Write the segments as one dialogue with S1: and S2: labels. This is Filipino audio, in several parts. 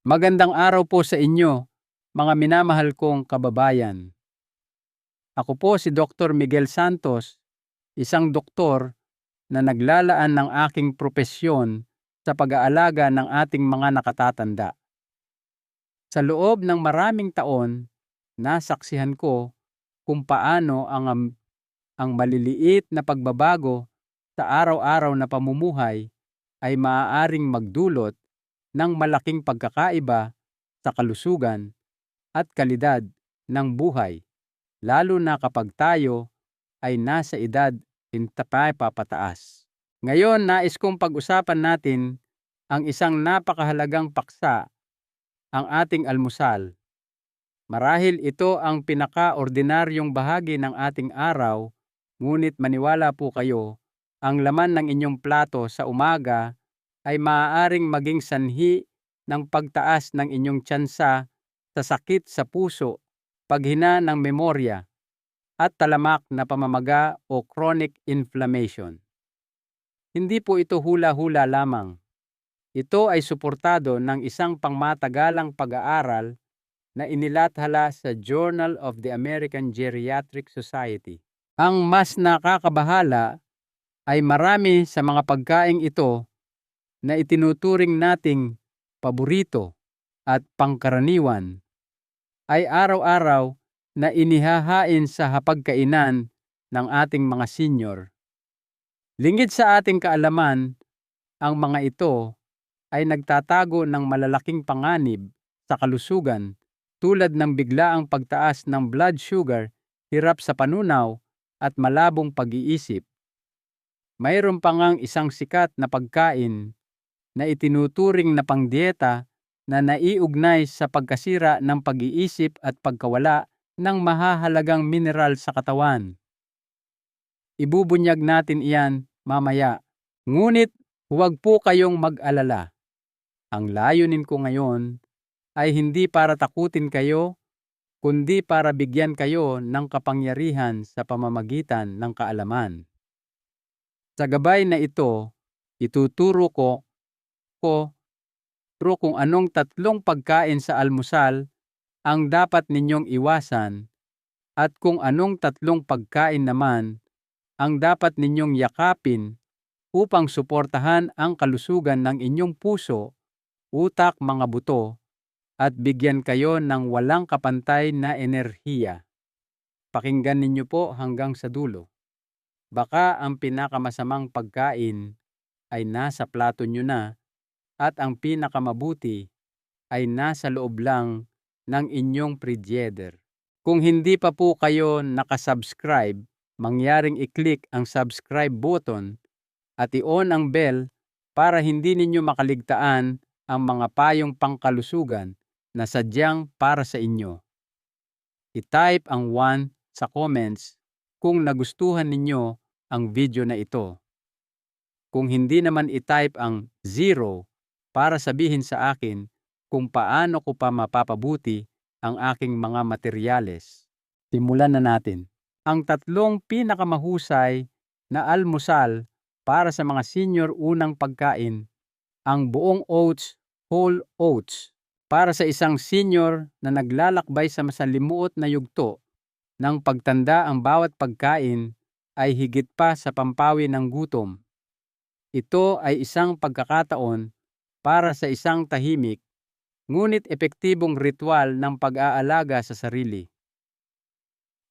S1: Magandang araw po sa inyo, mga minamahal kong kababayan. Ako po si Dr. Miguel Santos, isang doktor na naglalaan ng aking propesyon sa pag-aalaga ng ating mga nakatatanda. Sa loob ng maraming taon, nasaksihan ko kung paano ang maliliit na pagbabago sa araw-araw na pamumuhay ay maaaring magdulot ng malaking pagkakaiba sa kalusugan at kalidad ng buhay, lalo na kapag tayo ay nasa edad papataas. Ngayon, nais kong pag-usapan natin ang isang napakahalagang paksa, ang ating almusal. Marahil ito ang pinaka-ordinaryong bahagi ng ating araw, ngunit maniwala po kayo, ang laman ng inyong plato sa umaga ay maaaring maging sanhi ng pagtaas ng inyong tsansa sa sakit sa puso, paghina ng memorya, at talamak na pamamaga o chronic inflammation. Hindi po ito hula-hula lamang. Ito ay suportado ng isang pangmatagalang pag-aaral na inilathala sa Journal of the American Geriatric Society. Ang mas nakakabahala ay marami sa mga pagkaing ito na itinuturing nating paborito at pangkaraniwan ay araw-araw na inihahain sa hapagkainan ng ating mga senior. Lingid sa ating kaalaman, ang mga ito ay nagtatago ng malalaking panganib sa kalusugan tulad ng biglaang pagtaas ng blood sugar, hirap sa panunaw at malabong pag-iisip. Mayroon pa ngang isang sikat na pagkain na itinuturing na pangdieta na naiugnay sa pagkasira ng pag-iisip at pagkawala ng mahahalagang mineral sa katawan. Ibubunyag natin iyan mamaya. Ngunit huwag po kayong mag-alala. Ang layunin ko ngayon ay hindi para takutin kayo, kundi para bigyan kayo ng kapangyarihan sa pamamagitan ng kaalaman. Sa gabay na ito, ituturo ko kung anong 3 pagkain sa almusal ang dapat ninyong iwasan at kung anong 3 pagkain naman ang dapat ninyong yakapin upang suportahan ang kalusugan ng inyong puso, utak, mga buto, at bigyan kayo ng walang kapantay na enerhiya. Pakinggan ninyo po hanggang sa dulo. Baka ang pinakamasamang pagkain ay nasa plato nyo na at ang pinakamabuti ay nasa loob lang ng inyong frigider. Kung hindi pa po kayo nakasubscribe, mangyaring i-click ang subscribe button at i-on ang bell para hindi ninyo makaligtaan ang mga payong pangkalusugan na sadyang para sa inyo. I-type ang 1 sa comments kung nagustuhan ninyo ang video na ito. Kung hindi naman i-type ang 0 para sabihin sa akin kung paano ko pa mapapabuti ang aking mga materyales. Simulan na natin. Ang 3 pinakamahusay na almusal para sa mga senior. Unang pagkain, ang buong oats, whole oats. Para sa isang senior na naglalakbay sa masalimuot na yugto ng pagtanda, ang bawat pagkain ay higit pa sa pampawi ng gutom. Ito ay isang pagkakataon para sa isang tahimik ngunit epektibong ritual ng pag-aalaga sa sarili.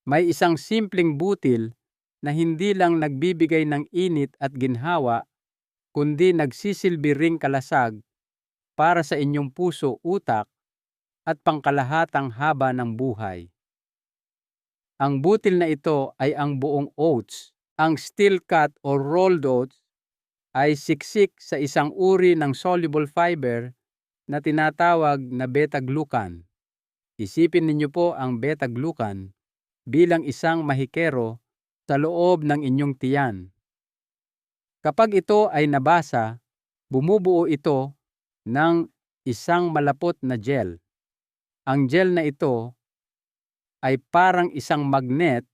S1: May isang simpleng butil na hindi lang nagbibigay ng init at ginhawa, kundi nagsisilbi ring kalasag para sa inyong puso, utak, at pangkalahatang haba ng buhay. Ang butil na ito ay ang buong oats. Ang steel cut o rolled oats ay siksik sa isang uri ng soluble fiber na tinatawag na beta-glucan. Isipin ninyo po ang beta-glucan bilang isang mahikero sa loob ng inyong tiyan. Kapag ito ay nabasa, bumubuo ito ng isang malapot na gel. Ang gel na ito ay parang isang magnet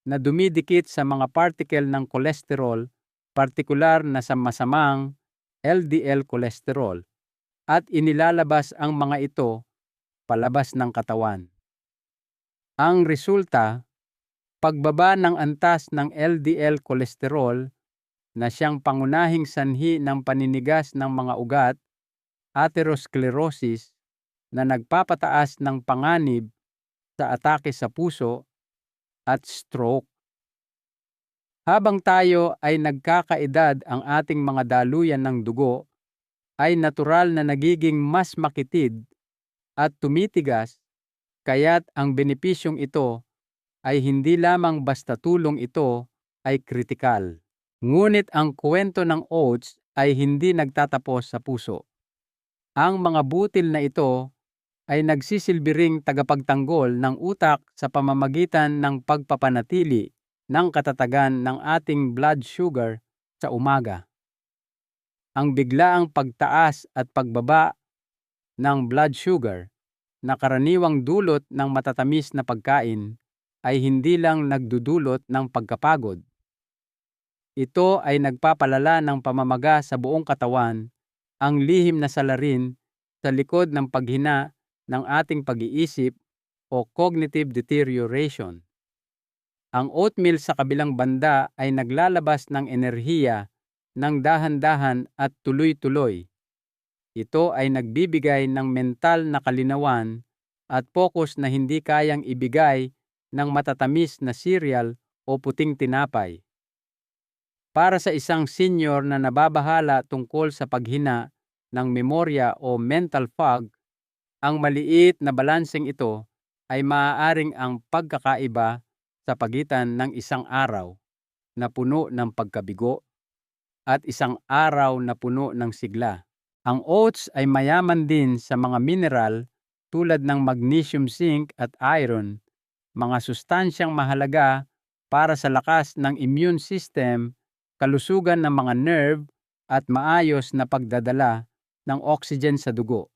S1: na dumidikit sa mga particle ng kolesterol, partikular na sa masamang LDL cholesterol. at inilalabas ang mga ito palabas ng katawan. Ang resulta, pagbaba ng antas ng LDL cholesterol na siyang pangunahing sanhi ng paninigas ng mga ugat, atherosclerosis na nagpapataas ng panganib sa atake sa puso at stroke. Habang tayo ay nagkakaedad, ang ating mga daluyan ng dugo ay natural na nagiging mas makitid at tumitigas, kaya't ang benepisyong ito ay hindi lamang basta tulong, ito ay kritikal. Ngunit ang kwento ng oats ay hindi nagtatapos sa puso. Ang mga butil na ito ay nagsisilbi ring tagapagtanggol ng utak sa pamamagitan ng pagpapanatili ng katatagan ng ating blood sugar sa umaga. Ang biglaang pagtaas at pagbaba ng blood sugar na karaniwang dulot ng matatamis na pagkain ay hindi lang nagdudulot ng pagkapagod. Ito ay nagpapalala ng pamamaga sa buong katawan, ang lihim na salarin sa likod ng paghina ng ating pag-iisip o cognitive deterioration. Ang oatmeal sa kabilang banda ay naglalabas ng enerhiya ng dahan-dahan at tuloy-tuloy. Ito ay nagbibigay ng mental na kalinawan at focus na hindi kayang ibigay ng matatamis na cereal o puting tinapay. Para sa isang senior na nababahala tungkol sa paghina ng memorya o mental fog, ang maliit na balanseng ito ay maaaring ang pagkakaiba sa pagitan ng isang araw na puno ng pagkabigo at isang araw na puno ng sigla. Ang oats ay mayaman din sa mga mineral tulad ng magnesium, zinc at iron, mga sustansyang mahalaga para sa lakas ng immune system, kalusugan ng mga nerve at maayos na pagdadala ng oxygen sa dugo.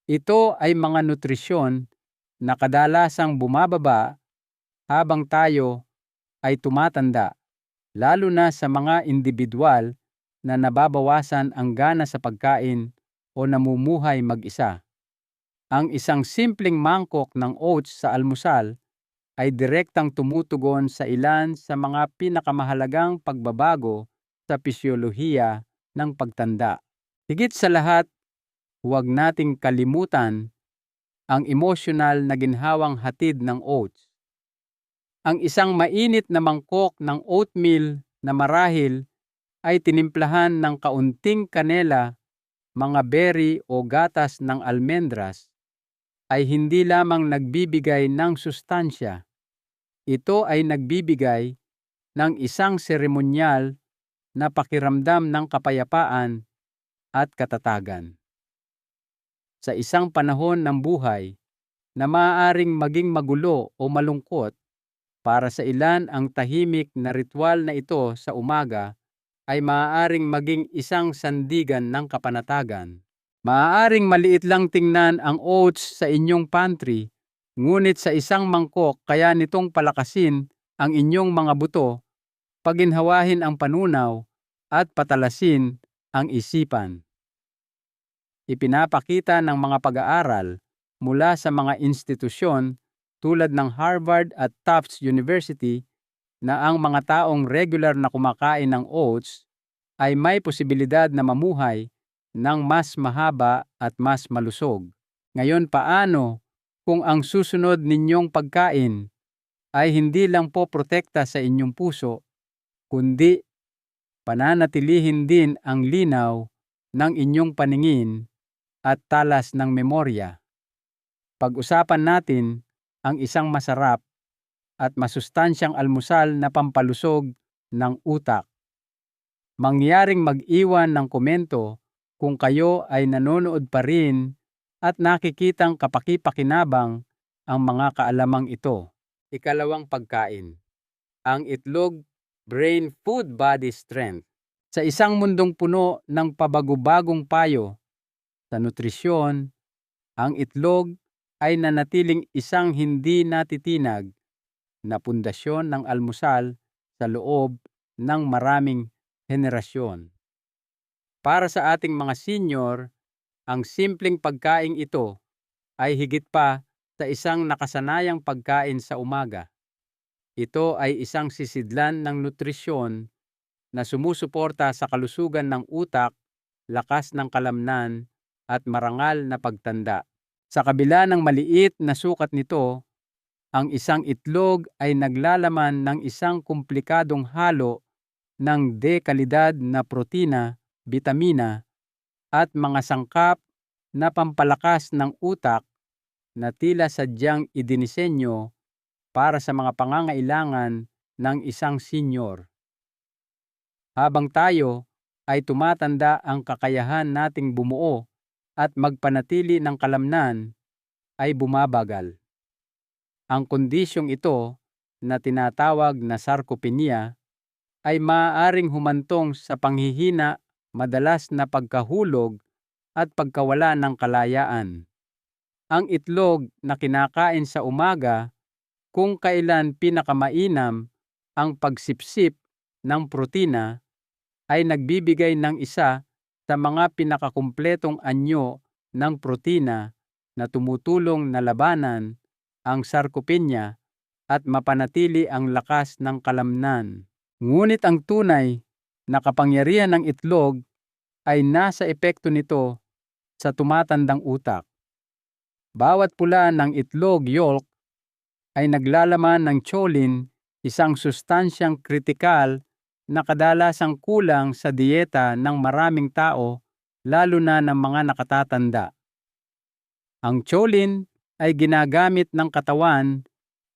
S1: Ito ay mga nutrisyon na kadalasang bumababa habang tayo ay tumatanda, lalo na sa mga individual na nababawasan ang gana sa pagkain o namumuhay mag-isa. Ang isang simpleng mangkok ng oats sa almusal ay direktang tumutugon sa ilan sa mga pinakamahalagang pagbabago sa pisyolohiya ng pagtanda. Higit sa lahat, huwag nating kalimutan ang emosyonal na ginhawang hatid ng oats. Ang isang mainit na mangkok ng oatmeal na marahil ay tinimplahan ng kaunting kanela, mga berry o gatas ng almendras ay hindi lamang nagbibigay ng sustansya. Ito ay nagbibigay ng isang seremonyal na pakiramdam ng kapayapaan at katatagan. Sa isang panahon ng buhay na maaaring maging magulo o malungkot, para sa ilan ang tahimik na ritual na ito sa umaga ay maaaring maging isang sandigan ng kapanatagan. Maaaring maliit lang tingnan ang oats sa inyong pantry, ngunit sa isang mangkok kaya nitong palakasin ang inyong mga buto, paginhawahin ang panunaw at patalasin ang isipan. Ipinapakita ng mga pag-aaral mula sa mga institusyon tulad ng Harvard at Tufts University na ang mga taong regular na kumakain ng oats ay may posibilidad na mamuhay ng mas mahaba at mas malusog. Ngayon, paano kung ang susunod ninyong pagkain ay hindi lang po protekta sa inyong puso, kundi pananatilihin din ang linaw ng inyong paningin at talas ng memorya? Pag-usapan natin ang isang masarap at masustansyang almusal na pampalusog ng utak. Mangyaring mag-iwan ng komento kung kayo ay nanonood pa rin at nakikitang kapaki-pakinabang ang mga kaalamang ito. Ikalawang pagkain. Ang itlog, brain food body strength. Sa isang mundong puno ng pabago-bagong payo sa nutrisyon, ang itlog ay nanatiling isang hindi natitinag na pundasyon ng almusal sa loob ng maraming henerasyon. Para sa ating mga senior, Ang simpleng pagkaing ito ay higit pa sa isang nakasanayang pagkain sa umaga. Ito ay isang sisidlan ng nutrisyon na sumusuporta sa kalusugan ng utak, lakas ng kalamnan, at marangal na pagtanda. Sa kabila ng maliit na sukat nito, ang isang itlog ay naglalaman ng isang komplikadong halo ng dekalidad na protina, bitamina, at mga sangkap na pampalakas ng utak na tila sadyang idinisenyo para sa mga pangangailangan ng isang senior. Habang tayo ay tumatanda, ang kakayahan nating bumuo at magpanatili ng kalamnan ay bumabagal. Ang kondisyong ito na tinatawag na sarcopenia ay maaaring humantong sa panghihina, madalas na pagkahulog at pagkawala ng kalayaan. Ang itlog na kinakain sa umaga, kung kailan pinakamainam ang pagsipsip ng protina, ay nagbibigay ng isa sa mga pinakakumpletong anyo ng protina na tumutulong na labanan ang sarcopenia at mapanatili ang lakas ng kalamnan. Ngunit ang tunay na kapangyarihan ng itlog ay nasa epekto nito sa tumatandang utak. Bawat pula ng itlog yolk ay naglalaman ng choline, isang sustansyang kritikal na kadalasang kulang sa dieta ng maraming tao, lalo na ng mga nakatatanda. Ang choline ay ginagamit ng katawan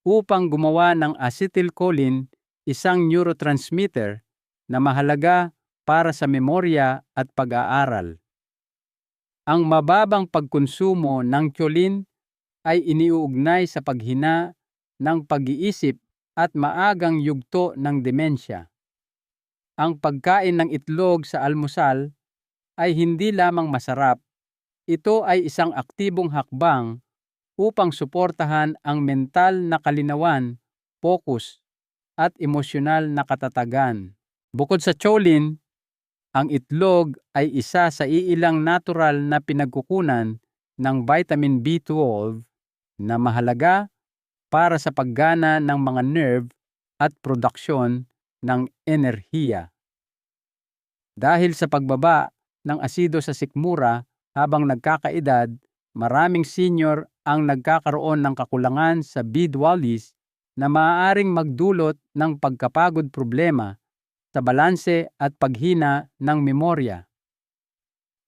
S1: upang gumawa ng acetylcholine, isang neurotransmitter na mahalaga para sa memorya at pag-aaral. Ang mababang pagkonsumo ng choline ay iniuugnay sa paghina ng pag-iisip at maagang yugto ng demensya. Ang pagkain ng itlog sa almusal ay hindi lamang masarap, ito ay isang aktibong hakbang upang suportahan ang mental na kalinawan, focus, at emosyonal na katatagan. Bukod sa choline, ang itlog ay isa sa iilang natural na pinagkukunan ng vitamin B12 na mahalaga para sa paggana ng mga nerve at produksyon ng enerhiya. Dahil sa pagbaba ng asido sa sikmura habang nagkakaedad, maraming senior ang nagkakaroon ng kakulangan sa B12 na maaaring magdulot ng pagkapagod, problema sa balanse at paghina ng memorya.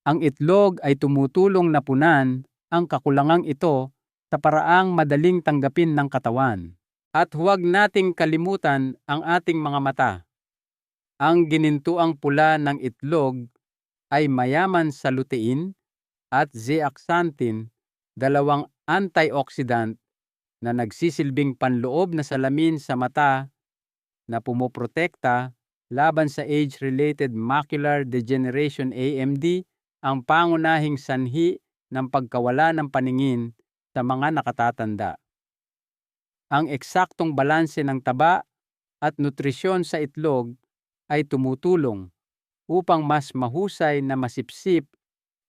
S1: Ang itlog ay tumutulong na punan ang kakulangang ito sa paraang madaling tanggapin ng katawan. At huwag nating kalimutan ang ating mga mata. Ang ginintuang pula ng itlog ay mayaman sa lutein at zeaxanthin, dalawang antioxidant na nagsisilbing panloob na salamin sa mata na pumoprotekta laban sa age-related macular degeneration AMD, ang pangunahing sanhi ng pagkawala ng paningin sa mga nakatatanda. Ang eksaktong balanse ng taba at nutrisyon sa itlog ay tumutulong upang mas mahusay na masipsip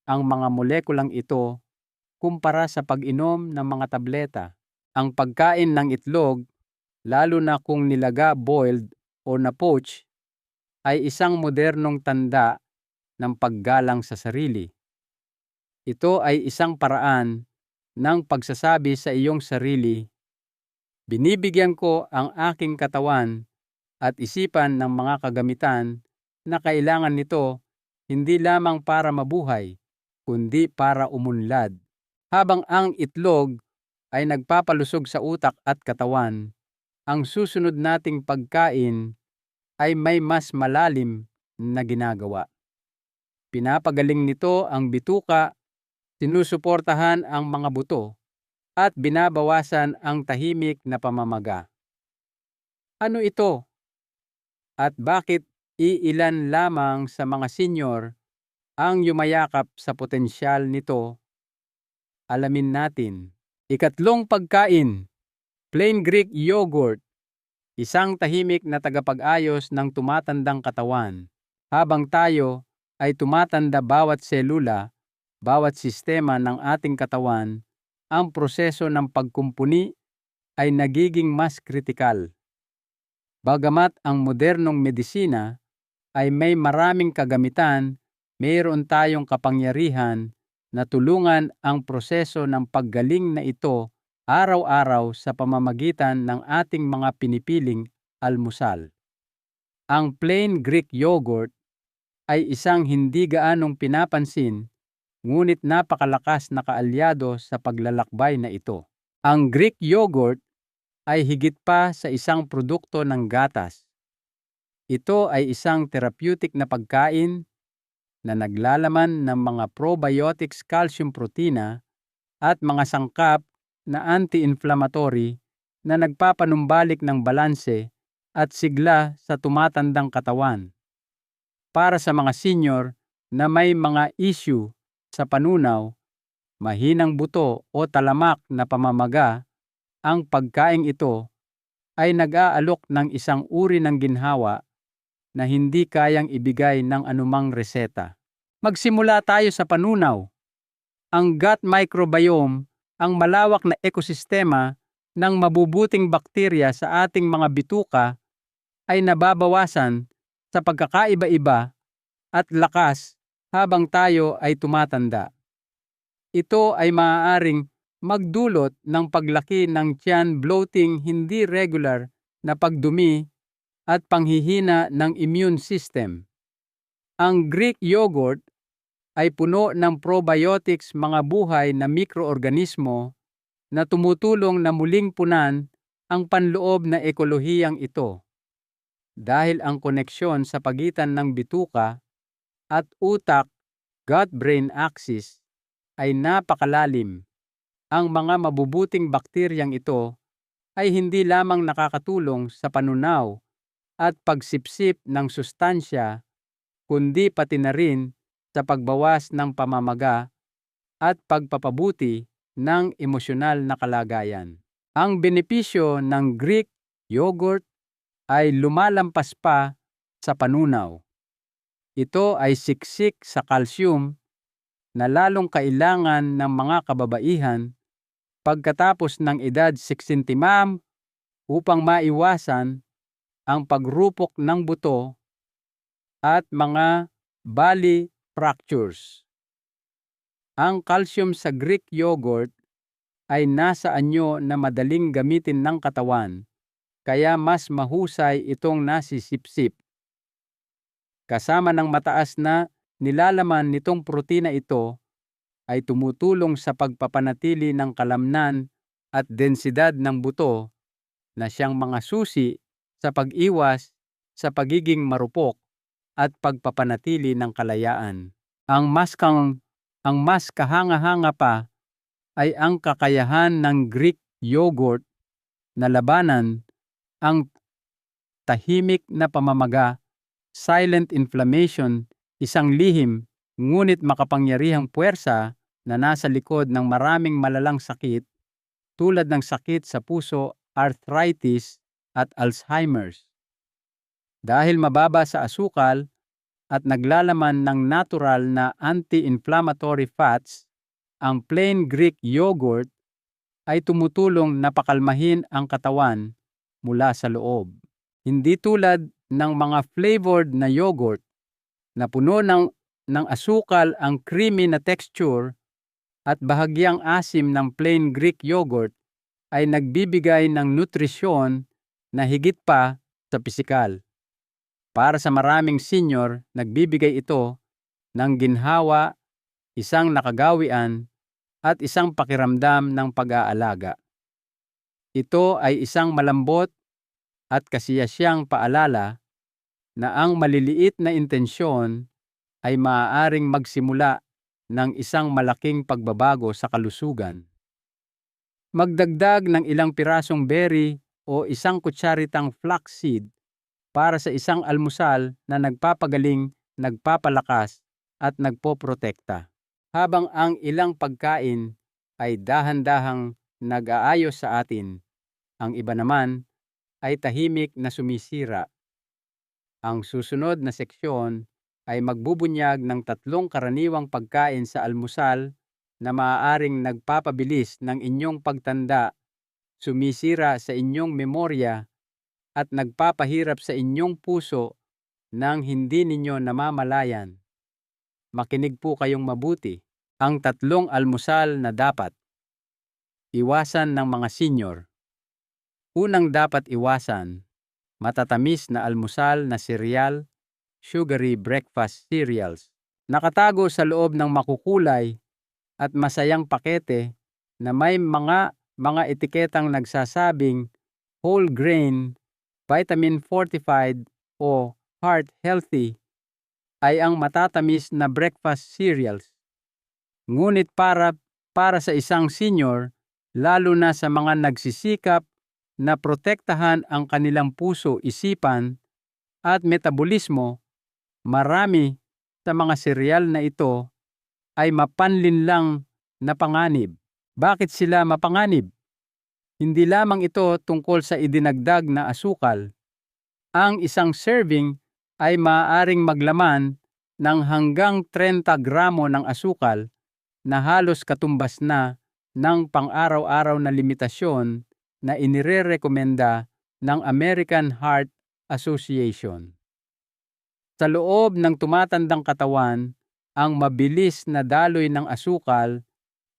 S1: ang mga molekulang ito kumpara sa pag-inom ng mga tableta. Ang pagkain ng itlog, lalo na kung nilaga, boiled o na-poach, ay isang modernong tanda ng paggalang sa sarili. Ito ay isang paraan ng pagsasabi sa iyong sarili, binibigyan ko ang aking katawan at isipan ng mga kagamitan na kailangan nito hindi lamang para mabuhay, kundi para umunlad. Habang ang itlog ay nagpapalusog sa utak at katawan, ang susunod nating pagkain ay may mas malalim na ginagawa. Pinapagaling nito ang bituka, sinusuportahan ang mga buto, at binabawasan ang tahimik na pamamaga. Ano ito? At bakit iilan lamang sa mga senior ang yumayakap sa potensyal nito? Alamin natin. Ikatlong pagkain, plain Greek yogurt, isang tahimik na tagapag-ayos ng tumatandang katawan. Habang tayo ay tumatanda, bawat selula, bawat sistema ng ating katawan, ang proseso ng pagkumpuni ay nagiging mas kritikal. Bagamat ang modernong medisina ay may maraming kagamitan, mayroon tayong kapangyarihan na tulungan ang proseso ng paggaling na ito araw-araw sa pamamagitan ng ating mga pinipiling almusal. Ang plain Greek yogurt ay isang hindi gaanong pinapansin ngunit napakalakas na kaalyado sa paglalakbay na ito. Ang Greek yogurt ay higit pa sa isang produkto ng gatas. Ito ay isang therapeutic na pagkain na naglalaman ng mga probiotics, calcium, protina at mga sangkap na anti-inflammatory na nagpapanumbalik ng balanse at sigla sa tumatandang katawan. Para sa mga senior na may mga issue sa panunaw, mahinang buto o talamak na pamamaga, ang pagkaing ito ay nag-aalok ng isang uri ng ginhawa na hindi kayang ibigay ng anumang reseta. Magsimula tayo sa panunaw. Ang gut microbiome, ang malawak na ekosistema ng mabubuting bakterya sa ating mga bituka ay nababawasan sa pagkakaiba-iba at lakas habang tayo ay tumatanda. Ito ay maaaring magdulot ng paglaki ng tiyan, bloating, hindi regular na pagdumi at panghihina ng immune system. Ang Greek yogurt ay puno ng probiotics, mga buhay na mikroorganismo na tumutulong na muling punan ang panloob na ekolohiyang ito. Dahil ang koneksyon sa pagitan ng bituka at utak, gut-brain axis, ay napakalalim. Ang mga mabubuting bakteryang ito ay hindi lamang nakakatulong sa panunaw at pagsipsip ng sustansya, kundi pati na rin sa pagbawas ng pamamaga at pagpapabuti ng emosyonal na kalagayan. Ang benepisyo ng Greek yogurt ay lumalampas pa sa panunaw. Ito ay siksik sa calcium na lalong kailangan ng mga kababaihan pagkatapos ng edad 65 upang maiwasan ang pagrupok ng buto at mga bali fractures. Ang calcium sa Greek yogurt ay nasa anyo na madaling gamitin ng katawan, kaya mas mahusay itong nasisipsip. Kasama ng mataas na nilalaman nitong protina, ito ay tumutulong sa pagpapanatili ng kalamnan at densidad ng buto na siyang mga susi sa pag-iwas sa pagiging marupok at pagpapanatili ng kalayaan. Ang mas kahanga-hanga pa ay ang kakayahan ng Greek yogurt na labanan ang tahimik na pamamaga, silent inflammation, isang lihim ngunit makapangyarihang puwersa na nasa likod ng maraming malalang sakit tulad ng sakit sa puso, arthritis at Alzheimer's. Dahil mababa sa asukal at naglalaman ng natural na anti-inflammatory fats, ang plain Greek yogurt ay tumutulong na pakalmahin ang katawan mula sa loob. Hindi tulad ng mga flavored na yogurt na puno ng asukal, ang creamy na texture at bahagyang asim ng plain Greek yogurt ay nagbibigay ng nutrisyon na higit pa sa pisikal. Para sa maraming senior, nagbibigay ito ng ginhawa, isang nakagawian, at isang pakiramdam ng pag-aalaga. Ito ay isang malambot at kasiyasyang paalala na ang maliliit na intensyon ay maaaring magsimula ng isang malaking pagbabago sa kalusugan. Magdagdag ng ilang pirasong berry o isang kutsaritang flaxseed para sa isang almusal na nagpapagaling, nagpapalakas at nagpoprotekta. Habang ang ilang pagkain ay dahan-dahang nag-aayos sa atin, ang iba naman ay tahimik na sumisira. Ang susunod na seksyon ay magbubunyag ng 3 karaniwang pagkain sa almusal na maaaring nagpapabilis ng inyong pagtanda, sumisira sa inyong memorya, at nagpapahirap sa inyong puso nang hindi ninyo namamalayan. Makinig po kayong mabuti. Ang 3 almusal na dapat iwasan ng mga senior. Unang dapat iwasan, matatamis na almusal na cereal, sugary breakfast cereals. Nakatago sa loob ng makukulay at masayang pakete na may mga etiketang nagsasabing whole grain, vitamin fortified o heart healthy ay ang matatamis na breakfast cereals. Ngunit para sa isang senior, lalo na sa mga nagsisikap na protektahan ang kanilang puso, isipan at metabolismo, marami sa mga cereal na ito ay mapanlinlang na panganib. Bakit sila mapanganib? Hindi lamang ito tungkol sa idinagdag na asukal. Ang isang serving ay maaaring maglaman ng hanggang 30 gramo ng asukal na halos katumbas na ng pang-araw-araw na limitasyon na inirerekomenda ng American Heart Association. Sa loob ng tumatandang katawan, ang mabilis na daloy ng asukal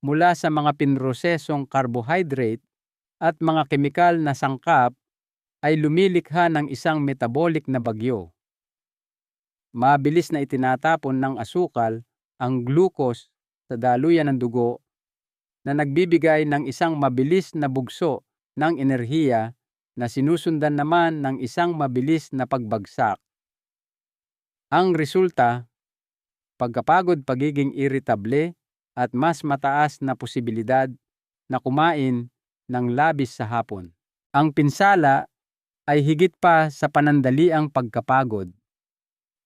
S1: mula sa mga pinrosesong carbohydrate at mga kemikal na sangkap ay lumilikha ng isang metabolic na bagyo. Mabilis na itinatapon ng asukal ang glucose sa daluyan ng dugo na nagbibigay ng isang mabilis na bugso ng enerhiya na sinusundan naman ng isang mabilis na pagbagsak. Ang resulta, pagkapagod, pagiging irritable at mas mataas na posibilidad na kumain ng labis sa hapon. Ang pinsala ay higit pa sa panandaliang pagkapagod.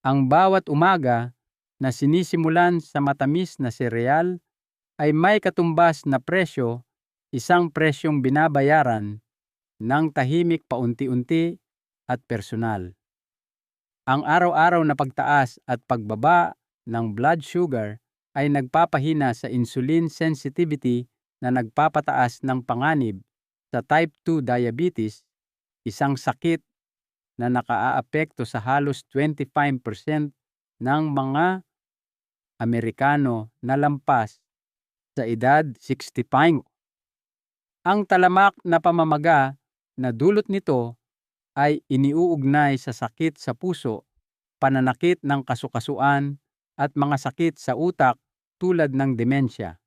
S1: Ang bawat umaga na sinisimulan sa matamis na sereal ay may katumbas na presyo, isang presyong binabayaran ng tahimik, paunti-unti at personal. Ang araw-araw na pagtaas at pagbaba ng blood sugar ay nagpapahina sa insulin sensitivity na nagpapataas ng panganib sa type 2 diabetes, isang sakit na nakaaapekto sa halos 25% ng mga Amerikano na lampas sa edad 65. Ang talamak na pamamaga na dulot nito ay iniuugnay sa sakit sa puso, pananakit ng kasukasuan at mga sakit sa utak tulad ng demensya.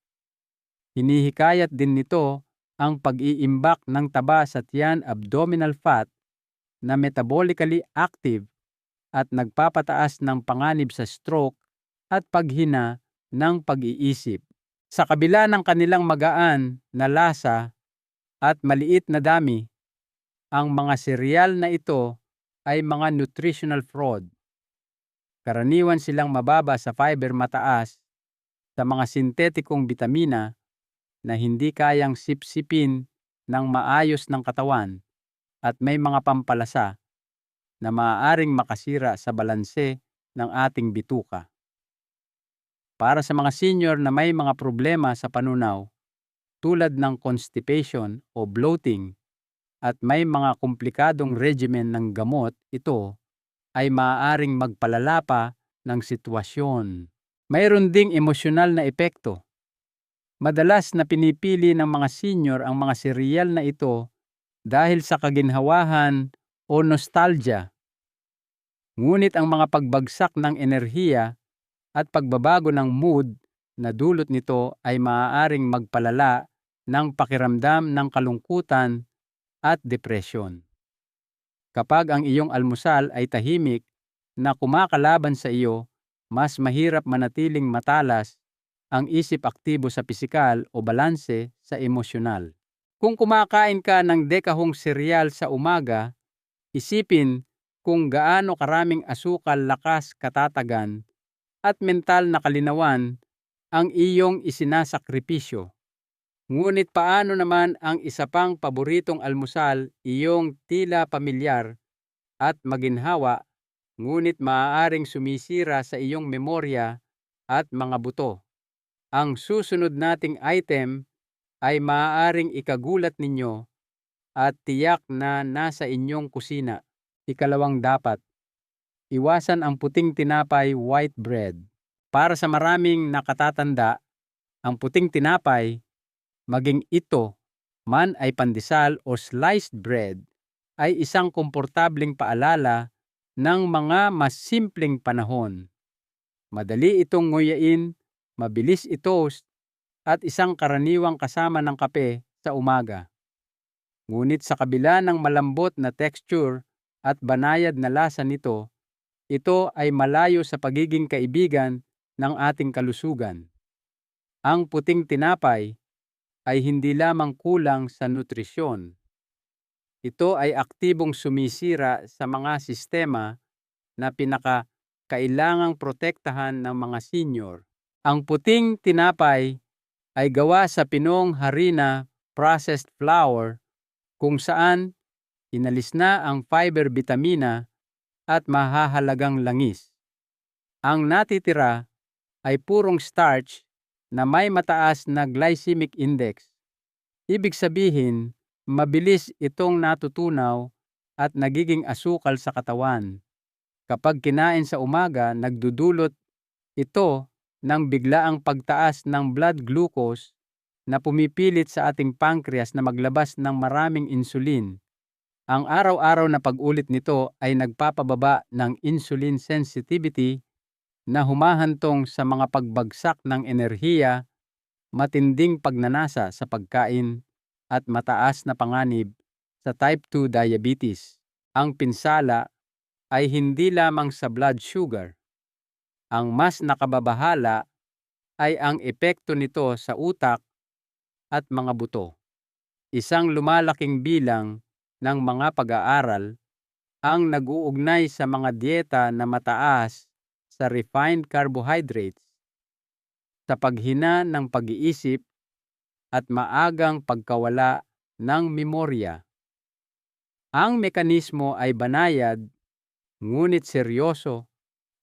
S1: Hinihikayat din nito ang pag-iimbak ng taba sa tiyan, abdominal fat, na metabolically active at nagpapataas ng panganib sa stroke at paghina ng pag-iisip. Sa kabila ng kanilang magaan na lasa at maliit na dami, ang mga sereal na ito ay mga nutritional fraud. Karaniwan silang mababa sa fiber, mataas sa mga sintetikong bitamina na hindi kayang sipsipin ng maayos ng katawan, at may mga pampalasa na maaaring makasira sa balanse ng ating bituka. Para sa mga senior na may mga problema sa panunaw tulad ng constipation o bloating at may mga komplikadong regimen ng gamot, ito ay maaaring magpalala pa ng sitwasyon. Mayroon ding emosyonal na epekto. Madalas na pinipili ng mga senior ang mga sereal na ito dahil sa kaginhawahan o nostalgia. Ngunit ang mga pagbagsak ng enerhiya at pagbabago ng mood na dulot nito ay maaaring magpalala ng pakiramdam ng kalungkutan at depresyon. Kapag ang iyong almusal ay tahimik na kumakalaban sa iyo, mas mahirap manatiling matalas ang isip, aktibo sa pisikal o balanse sa emosyonal. Kung kumakain ka ng dekahong sereal sa umaga, isipin kung gaano karaming asukal, lakas, katatagan, at mental na kalinawan ang iyong isinasakripisyo. Ngunit paano naman ang isa pang paboritong almusal, iyong tila pamilyar at maginhawa, ngunit maaaring sumisira sa iyong memorya at mga buto. Ang susunod nating item ay maaaring ikagulat ninyo at tiyak na nasa inyong kusina. Ikalawang dapat, iwasan ang puting tinapay, white bread. Para sa maraming nakatatanda, ang puting tinapay, maging ito man ay pandesal o sliced bread, ay isang komportableng paalala ng mga mas simpleng panahon. Madali itong nguyain, mabilis i-toast, at isang karaniwang kasama ng kape sa umaga. Ngunit sa kabila ng malambot na texture at banayad na lasa nito, ito ay malayo sa pagiging kaibigan ng ating kalusugan. Ang puting tinapay ay hindi lamang kulang sa nutrisyon. Ito ay aktibong sumisira sa mga sistema na kailangang protektahan ng mga senior. Ang puting tinapay ay gawa sa pinong harina processed flour kung saan inalis na ang fiber, bitamina at mahahalagang langis. Ang natitira ay purong starch na may mataas na glycemic index. Ibig sabihin, mabilis itong natutunaw at nagiging asukal sa katawan. Kapag kinain sa umaga, nagdudulot ito ng biglaang pagtaas ng blood glucose na pumipilit sa ating pancreas na maglabas ng maraming insulin. Ang araw-araw na pag-ulit nito ay nagpapababa ng insulin sensitivity na humahantong sa mga pagbagsak ng enerhiya, matinding pagnanasa sa pagkain, at mataas na panganib sa type 2 diabetes. Ang pinsala ay hindi lamang sa blood sugar. Ang mas nakababahala ay ang epekto nito sa utak at mga buto. Isang lumalaking bilang ng mga pag-aaral ang nag-uugnay sa mga dieta na mataas sa refined carbohydrates, sa paghina ng pag-iisip at maagang pagkawala ng memorya. Ang mekanismo ay banayad ngunit seryoso.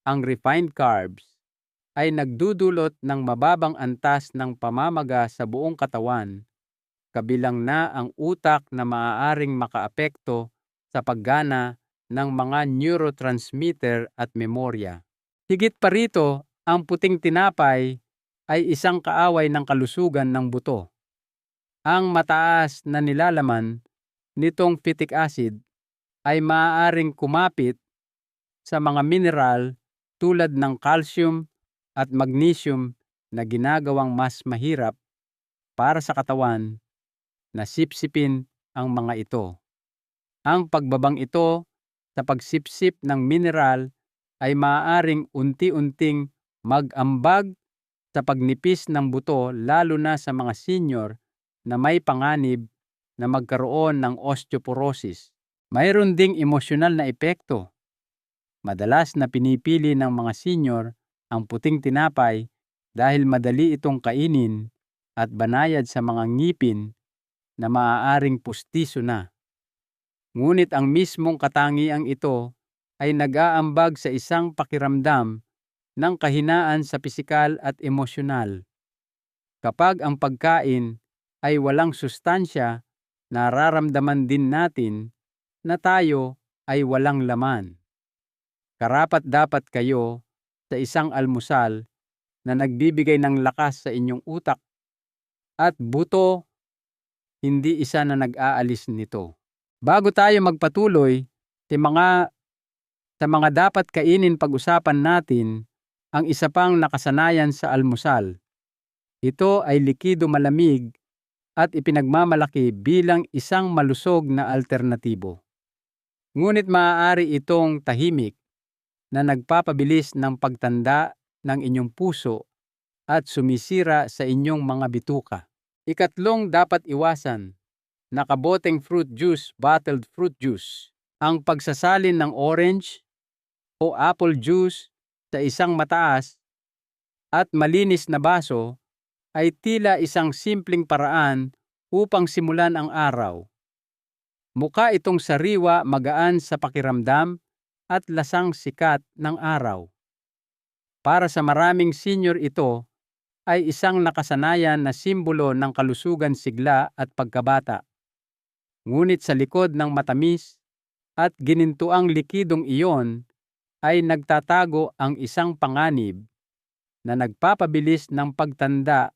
S1: Ang refined carbs ay nagdudulot ng mababang antas ng pamamaga sa buong katawan, kabilang na ang utak na maaaring makaapekto sa paggana ng mga neurotransmitter at memorya. Higit pa rito, ang puting tinapay ay isang kaaway ng kalusugan ng buto. Ang mataas na nilalaman nitong phytic acid ay maaaring kumapit sa mga mineral tulad ng calcium at magnesium na ginagawang mas mahirap para sa katawan na sipsipin ang mga ito. Ang pagbabang ito sa pagsipsip ng mineral ay maaaring unti-unting mag-ambag sa pagnipis ng buto, lalo na sa mga senior na may panganib na magkaroon ng osteoporosis. Mayroon ding emosyonal na epekto. Madalas na pinipili ng mga senior ang puting tinapay dahil madali itong kainin at banayad sa mga ngipin na maaaring pustiso na. Ngunit ang mismong katangiang ito ay nag-aambag sa isang pakiramdam ng kahinaan sa pisikal at emosyonal. Kapag ang pagkain ay walang sustansya, nararamdaman din natin na tayo ay walang laman. Karapat-dapat kayo sa isang almusal na nagbibigay ng lakas sa inyong utak at buto, hindi isa na nag-aalis nito. Bago tayo magpatuloy sa mga dapat kainin, pag-usapan natin ang isa pang nakasanayan sa almusal. Ito ay likido malamig at ipinagmamalaki bilang isang malusog na alternatibo. Ngunit maaari itong tahimik na nagpapabilis ng pagtanda ng inyong puso at sumisira sa inyong mga bituka. Ikatlong dapat iwasan, nakaboteng fruit juice, bottled fruit juice. Ang pagsasalin ng orange o apple juice sa isang mataas at malinis na baso ay tila isang simpleng paraan upang simulan ang araw. Mukha itong sariwa, magaan sa pakiramdam, at lasang sikat ng araw. Para sa maraming senior ito ay isang nakasanayan na simbolo ng kalusugan, sigla at pagkabata. Ngunit sa likod ng matamis at ginintuang likidong iyon ay nagtatago ang isang panganib na nagpapabilis ng pagtanda,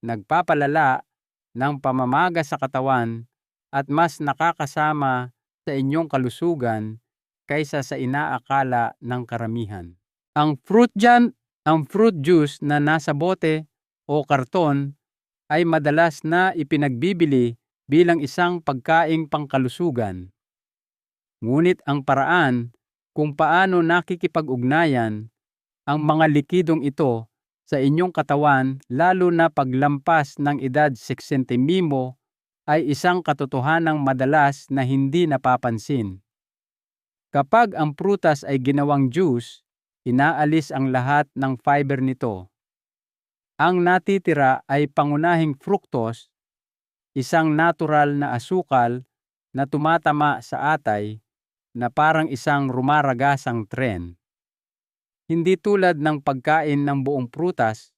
S1: nagpapalala ng pamamaga sa katawan at mas nakakasama sa inyong kalusugan kaysa sa inaakala ng karamihan. Ang fruit juice na nasa bote o karton ay madalas na ipinagbibili bilang isang pagkaing pangkalusugan. Ngunit ang paraan kung paano nakikipag-ugnayan ang mga likidong ito sa inyong katawan, lalo na paglampas ng edad 60, ay isang katotohanang madalas na hindi napapansin. Kapag ang prutas ay ginawang juice, inaalis ang lahat ng fiber nito. Ang natitira ay pangunahing fructose, isang natural na asukal na tumatama sa atay na parang isang rumaragasang tren. Hindi tulad ng pagkain ng buong prutas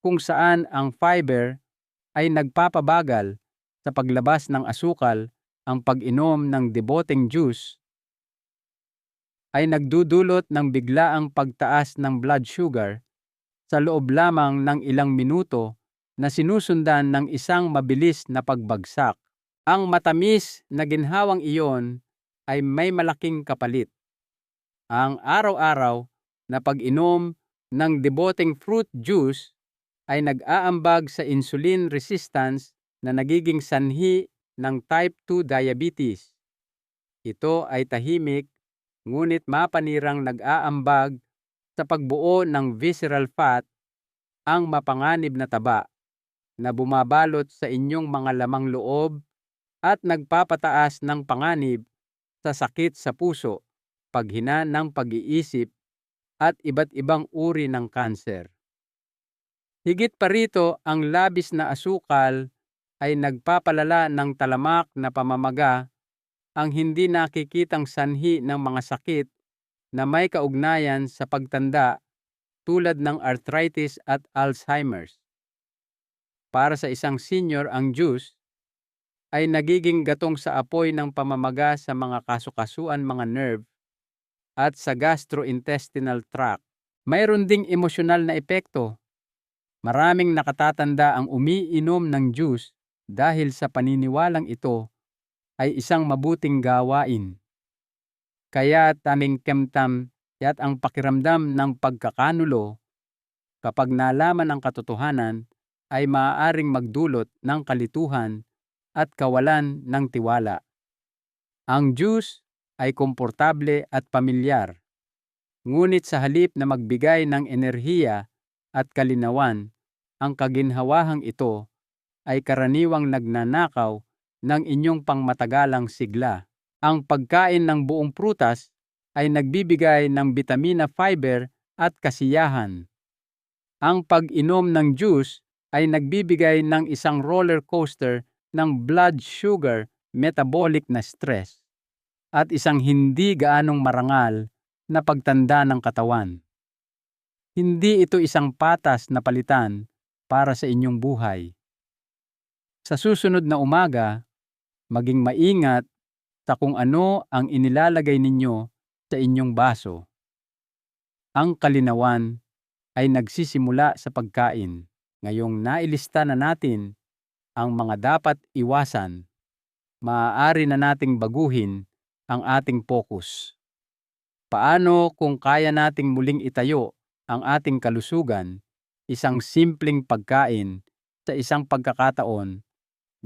S1: kung saan ang fiber ay nagpapabagal sa paglabas ng asukal. Ang pag-inom ng deboteng juice ay nagdudulot ng biglaang pagtaas ng blood sugar sa loob lamang ng ilang minuto na sinusundan ng isang mabilis na pagbagsak. Ang matamis na ginhawang iyon ay may malaking kapalit. Ang araw-araw na pag-inom ng deboteng fruit juice ay nag-aambag sa insulin resistance na nagiging sanhi ng type 2 diabetes. Ito ay tahimik ngunit mapanirang nag-aambag sa pagbuo ng visceral fat, ang mapanganib na taba na bumabalot sa inyong mga lamang loob at nagpapataas ng panganib sa sakit sa puso, paghina ng pag-iisip at iba't ibang uri ng kanser. Higit pa rito, ang labis na asukal ay nagpapalala ng talamak na pamamaga, ang hindi nakikitang sanhi ng mga sakit na may kaugnayan sa pagtanda tulad ng arthritis at Alzheimer's. Para sa isang senior, ang juice ay nagiging gatong sa apoy ng pamamaga sa mga kasukasuan, mga nerve at sa gastrointestinal tract. Mayroon ding emosyonal na epekto. Maraming nakatatanda ang umiinom ng juice dahil sa paniniwalang ito ay isang mabuting gawain. Kaya taming kemtam at ang pakiramdam ng pagkakanulo kapag nalaman ang katotohanan ay maaaring magdulot ng kalituhan at kawalan ng tiwala. Ang juice ay komportable at pamilyar. Ngunit sa halip na magbigay ng enerhiya at kalinawan, ang kaginhawahang ito ay karaniwang nagnanakaw ng inyong pangmatagalang sigla. Ang pagkain ng buong prutas ay nagbibigay ng bitamina, fiber at kasiyahan. Ang pag-inom ng juice ay nagbibigay ng isang roller coaster ng blood sugar, metabolic na stress, at isang hindi gaanong marangal na pagtanda ng katawan. Hindi ito isang patas na palitan para sa inyong buhay. Sa susunod na umaga, maging maingat sa kung ano ang inilalagay ninyo sa inyong baso. Ang kalinawan ay nagsisimula sa pagkain. Ngayong nailista na natin ang mga dapat iwasan, maaari na nating baguhin ang ating focus. Paano kung kaya nating muling itayo ang ating kalusugan, isang simpleng pagkain sa isang pagkakataon,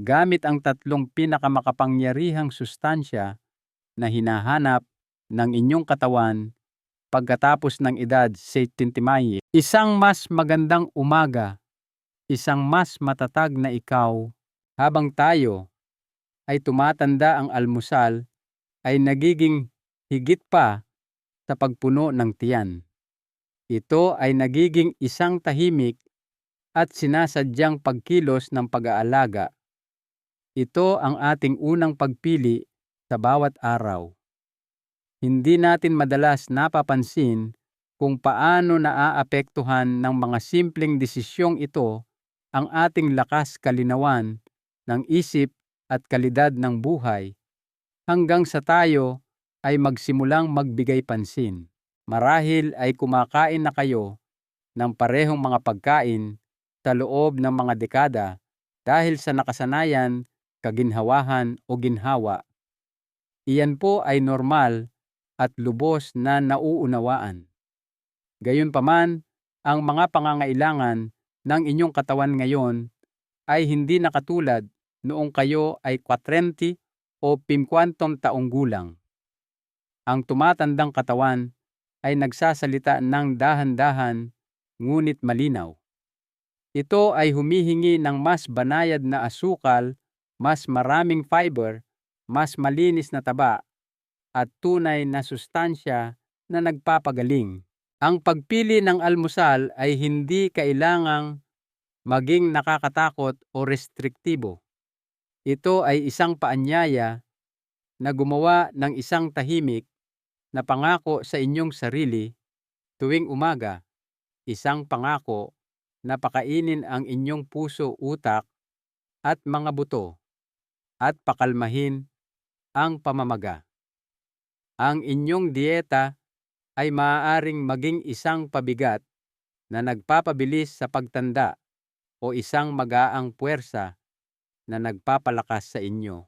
S1: gamit ang 3 pinakamakapangyarihang sustansya na hinahanap ng inyong katawan pagkatapos ng edad 70? Isang mas magandang umaga, isang mas matatag na ikaw. Habang tayo ay tumatanda, ang almusal ay nagiging higit pa sa pagpuno ng tiyan. Ito ay nagiging isang tahimik at sinasadyang pagkilos ng pag-aalaga. Ito ang ating unang pagpili sa bawat araw. Hindi natin madalas napapansin kung paano naaapektuhan ng mga simpleng desisyong ito ang ating lakas kalinawan ng isip at kalidad ng buhay hanggang sa tayo ay magsimulang magbigay pansin. Marahil ay kumakain na kayo ng parehong mga pagkain sa loob ng mga dekada dahil sa nakasanayan, kaginhawahan o ginhawa. Iyan po ay normal at lubos na nauunawaan. Gayunpaman, ang mga pangangailangan ng inyong katawan ngayon ay hindi nakatulad noong kayo ay 40 o 50 taong gulang. Ang tumatandang katawan ay nagsasalita ng dahan-dahan ngunit malinaw. Ito ay humihingi ng mas banayad na asukal, mas maraming fiber, mas malinis na taba, at tunay na sustansya na nagpapagaling. Ang pagpili ng almusal ay hindi kailangang maging nakakatakot o restriktibo. Ito ay isang paanyaya na gumawa ng isang tahimik na pangako sa inyong sarili tuwing umaga, isang pangako na pakainin ang inyong puso, utak at mga buto at pakalmahin ang pamamaga. Ang inyong dieta ay maaaring maging isang pabigat na nagpapabilis sa pagtanda o isang magaang puwersa na nagpapalakas sa inyo.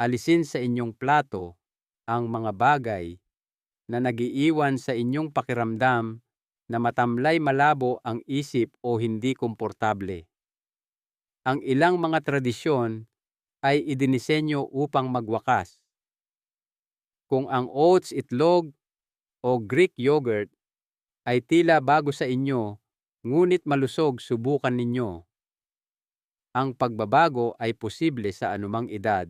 S1: Alisin sa inyong plato ang mga bagay na nagiiwan sa inyong pakiramdam na matamlay, malabo ang isip o hindi komportable. Ang ilang mga tradisyon ay idinisenyo upang magwakas. Kung ang oats, itlog o Greek yogurt ay tila bago sa inyo, ngunit malusog, subukan ninyo. Ang pagbabago ay posible sa anumang edad.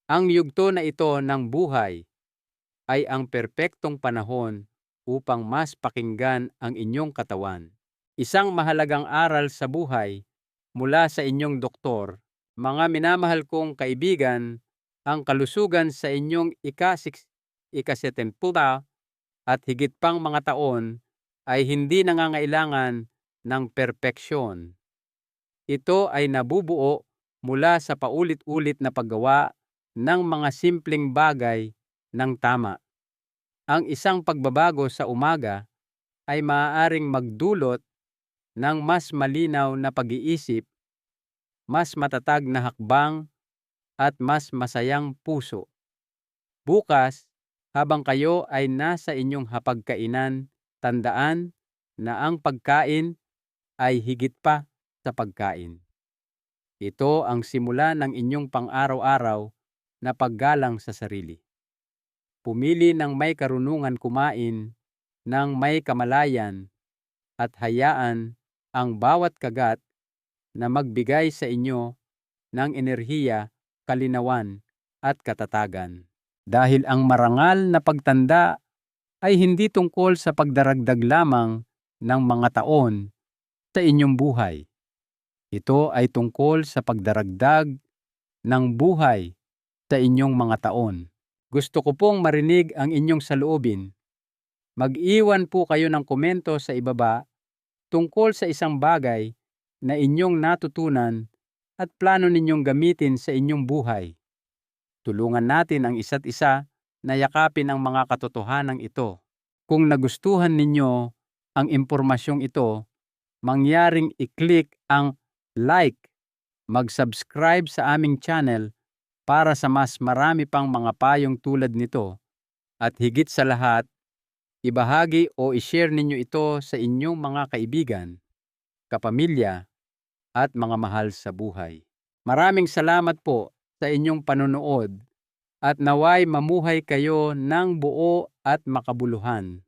S1: Ang yugto na ito ng buhay ay ang perpektong panahon upang mas pakinggan ang inyong katawan. Isang mahalagang aral sa buhay mula sa inyong doktor. Mga minamahal kong kaibigan, ang kalusugan sa inyong ika-70 at higit pang mga taon ay hindi nangangailangan ng perpeksyon. Ito ay nabubuo mula sa paulit-ulit na paggawa ng mga simpleng bagay ng tama. Ang isang pagbabago sa umaga ay maaaring magdulot ng mas malinaw na pag-iisip, mas matatag na hakbang at mas masayang puso. Bukas, habang kayo ay nasa inyong hapagkainan, tandaan na ang pagkain ay higit pa sa pagkain. Ito ang simula ng inyong pang-araw-araw na paggalang sa sarili. Pumili ng may karunungan kumain, ng may kamalayan, at hayaan ang bawat kagat na magbigay sa inyo ng enerhiya, kalinawan, at katatagan. Dahil ang marangal na pagtanda ay hindi tungkol sa pagdaragdag lamang ng mga taon sa inyong buhay. Ito ay tungkol sa pagdaragdag ng buhay sa inyong mga taon. Gusto ko pong marinig ang inyong saloobin. Mag-iwan po kayo ng komento sa ibaba tungkol sa isang bagay na inyong natutunan at plano ninyong gamitin sa inyong buhay. Tulungan natin ang isa't isa na yakapin ang mga katotohanan ito. Kung nagustuhan ninyo ang impormasyong ito, mangyaring i-click ang like, mag-subscribe sa aming channel para sa mas marami pang mga payong tulad nito, at higit sa lahat, ibahagi o i-share ninyo ito sa inyong mga kaibigan, kapamilya, at mga mahal sa buhay. Maraming salamat po sa inyong panonood at naway mamuhay kayo ng buo at makabuluhan.